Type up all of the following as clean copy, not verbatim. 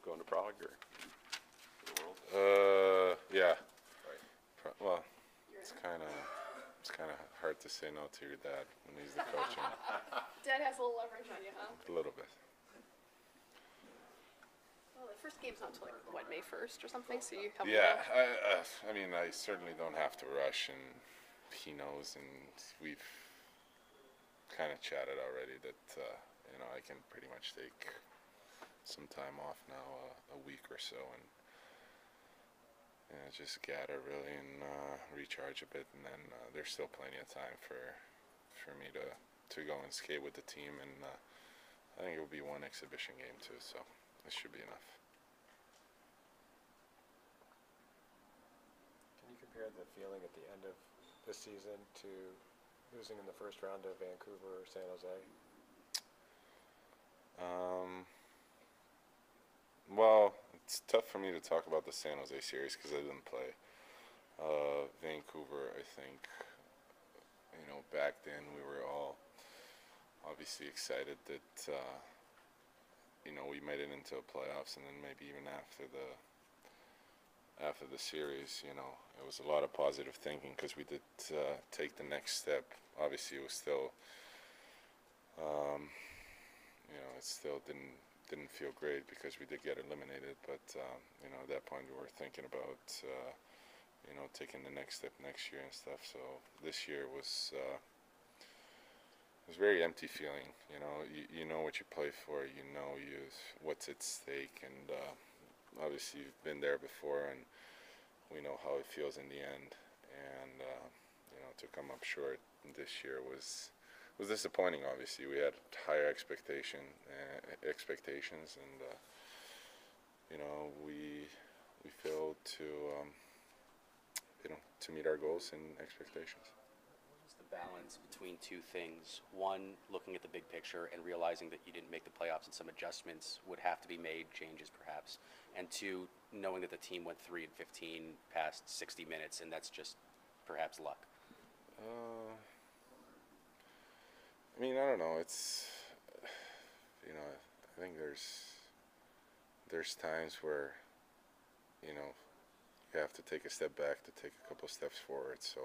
going to Prague or the world? Yeah. Right. Well, it's kind of hard to say no to your dad when he's the coach. Dad has a little leverage on you, huh? A little bit. Well, the first game's not until like what, May 1st or something. So you have. Yeah, I mean, I certainly don't have to rush, and he knows, and we've kind of chatted already that I can pretty much take some time off now, a week or so, and just gather really and recharge a bit, and then there's still plenty of time for me to go and skate with the team, and I think it will be one exhibition game too, so this should be enough. Can you compare the feeling at the end of this season to losing in the first round of Vancouver or San Jose? Well, it's tough for me to talk about the San Jose series because I didn't play. Vancouver, I think, back then we were all obviously excited that, we made it into the playoffs, and then maybe even after the series, it was a lot of positive thinking because we did take the next step. Obviously, it was still, it still didn't feel great because we did get eliminated, but at that point we were thinking about taking the next step next year and stuff. So this year was very empty feeling. You know what you play for, what's at stake, and obviously you've been there before, and we know how it feels in the end. And to come up short this year was disappointing. Obviously, we had higher expectations, and we failed to meet our goals and expectations. What was the balance between two things? One, looking at the big picture and realizing that you didn't make the playoffs and some adjustments would have to be made, changes perhaps. And two, knowing that the team went 3-15 past 60 minutes, and that's just perhaps luck. I mean, I don't know. It's, I think there's times where, you have to take a step back to take a couple steps forward. So,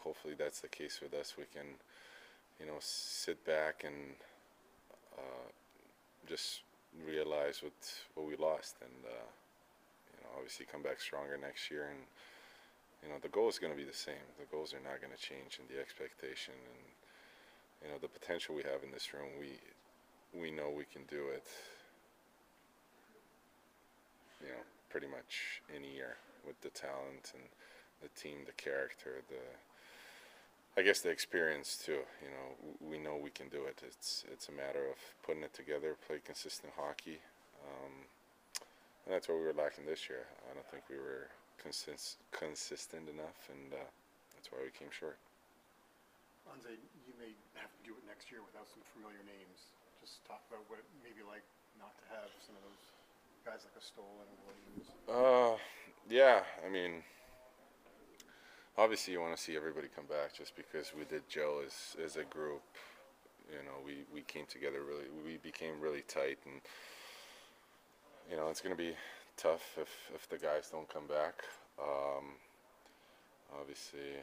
hopefully that's the case with us. We can, sit back and just realize what we lost, and obviously come back stronger next year. And the goal is going to be the same. The goals are not going to change, and the expectation and the potential we have in this room. We know we can do it. Pretty much any year with the talent and the team, the character, I guess the experience too. We know we can do it. It's a matter of putting it together, play consistent hockey, and that's what we were lacking this year. I don't think we were consistent enough, and that's why we came short. Anze, you may have to do it next year without some familiar names. Just talk about what it may be like not to have some of those guys like a Stoll and a Williams. Yeah, I mean, obviously you want to see everybody come back just because we did gel as a group. We came together we became really tight, and it's going to be tough if the guys don't come back. Obviously,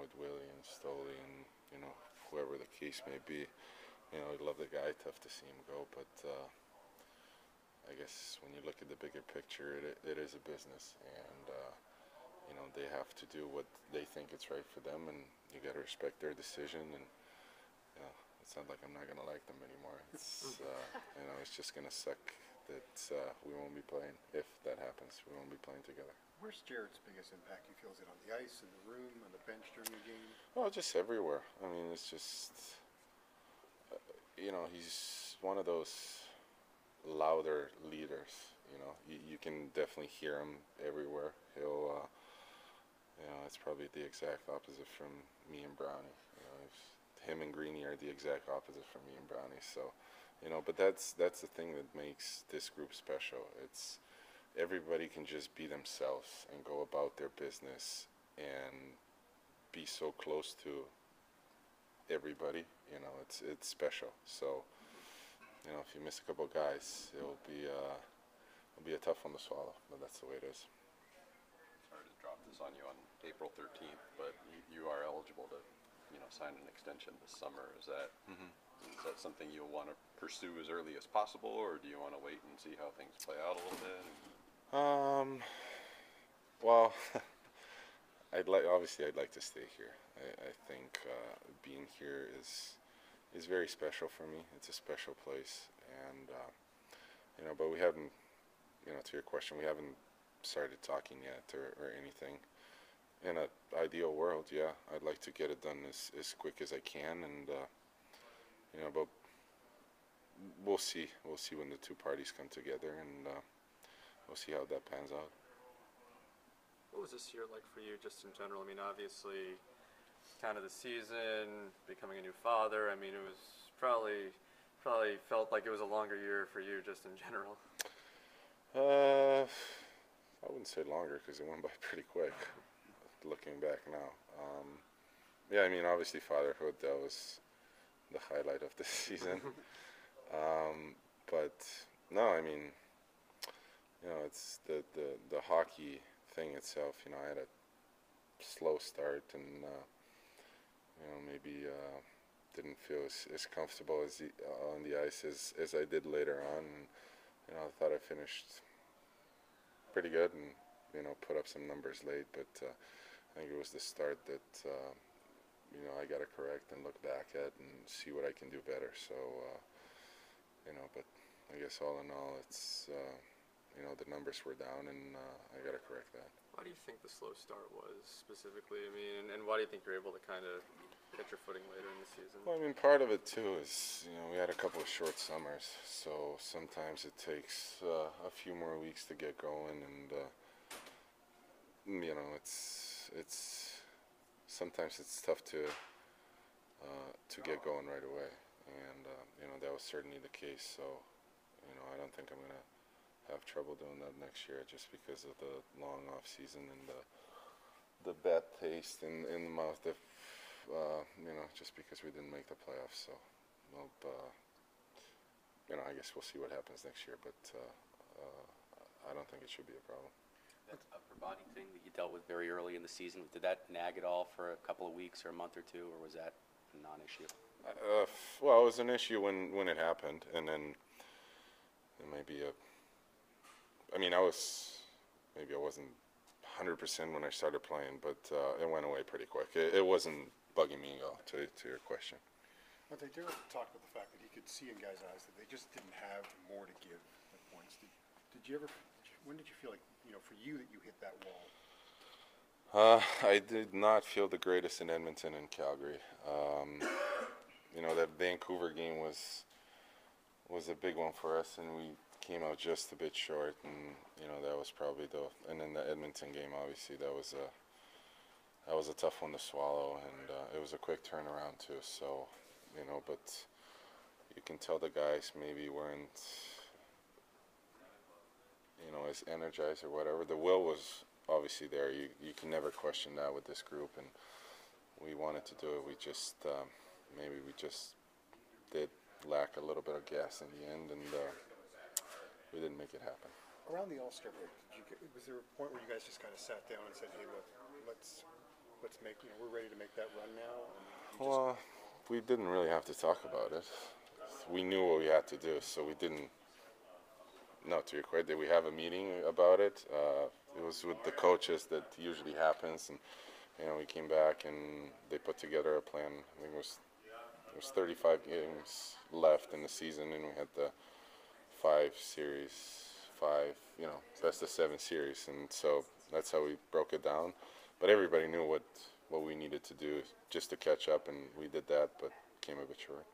with Willie and Stoll and whoever the case may be, we'd love the guy. Tough to see him go, but I guess when you look at the bigger picture, it is a business, and they have to do what they think it's right for them, and you got to respect their decision. And it's not like I'm not gonna like them anymore. It's it's just gonna suck that we won't be playing. If that happens, we won't be playing together. Where's Jared's biggest impact? You feel is it on the ice, in the room, on the bench during the game? Well, just everywhere. I mean, it's just he's one of those louder leaders. You can definitely hear him everywhere. He'll it's probably the exact opposite from me and Brownie. Him and Greeny are the exact opposite from me and Brownie. So but that's the thing that makes this group special. It's everybody can just be themselves and go about their business and be so close to everybody. It's special. So if you miss a couple guys, it'll be it'll be a tough one to swallow, but that's the way it is. Sorry to drop this on you on April 13th, but you are eligible to, sign an extension this summer. Is that something you'll want to pursue as early as possible, or do you want to wait and see how things play out a little bit? Well, I'd like to stay here. I think being here is very special for me. It's a special place, and but we haven't, to your question, we haven't started talking yet or anything. In an ideal world, yeah, I'd like to get it done as quick as I can, and but we'll see. We'll see when the two parties come together, and we'll see how that pans out. What was this year like for you, just in general? I mean, obviously, kind of the season, becoming a new father. I mean, it was probably felt like it was a longer year for you, just in general. I wouldn't say longer because it went by pretty quick. Looking back now, yeah, I mean, obviously fatherhood, that was the highlight of this season. But no, I mean, it's the hockey thing itself. I had a slow start, and maybe didn't feel as comfortable on the ice as I did later on. And, I thought I finished pretty good, and put up some numbers late, but I think it was the start that I got to correct and look back at and see what I can do better. So but I guess all in all, it's the numbers were down, and I got to correct that. Why do you think the slow start was specifically? I mean, and why do you think you're able to kind of get your footing later in the season? Well, I mean, part of it too is we had a couple of short summers, so sometimes it takes a few more weeks to get going, and it's sometimes it's tough to get going right away, and that was certainly the case. So I don't think I'm gonna have trouble doing that next year, just because of the long off season and the bad taste in the mouth of just because we didn't make the playoffs. So I guess we'll see what happens next year, but I don't think it should be a problem. That upper body thing that you dealt with very early in the season, did that nag at all for a couple of weeks or a month or two, or was that a non-issue? Well, it was an issue when it happened, and then maybe I wasn't 100% when I started playing, but it went away pretty quick. It wasn't bugging me at all, to your question. But they do talk about the fact that he could see in guys' eyes that they just didn't have more to give at points. When did you feel like, for you, that you hit that wall? I did not feel the greatest in Edmonton and Calgary. That Vancouver game was a big one for us, and we came out just a bit short, and that was probably and then the Edmonton game, obviously, that was a tough one to swallow, and it was a quick turnaround too. So but you can tell the guys maybe weren't as energized or whatever. The will was obviously there. You can never question that with this group, and we wanted to do it. We just maybe we just did lack a little bit of gas in the end, and we didn't make it happen. Around the All-Star break, was there a point where you guys just kind of sat down and said, "Hey, look, let's make, we're ready to make that run now"? Well, we didn't really have to talk about it. We knew what we had to do, so we didn't. No, to your credit, did we have a meeting about it? It was with the coaches that usually happens, and we came back and they put together a plan. I think it was 35 games left in the season, and we had the best of 7 series, and so that's how we broke it down. But everybody knew what we needed to do just to catch up, and we did that, but came a bit short.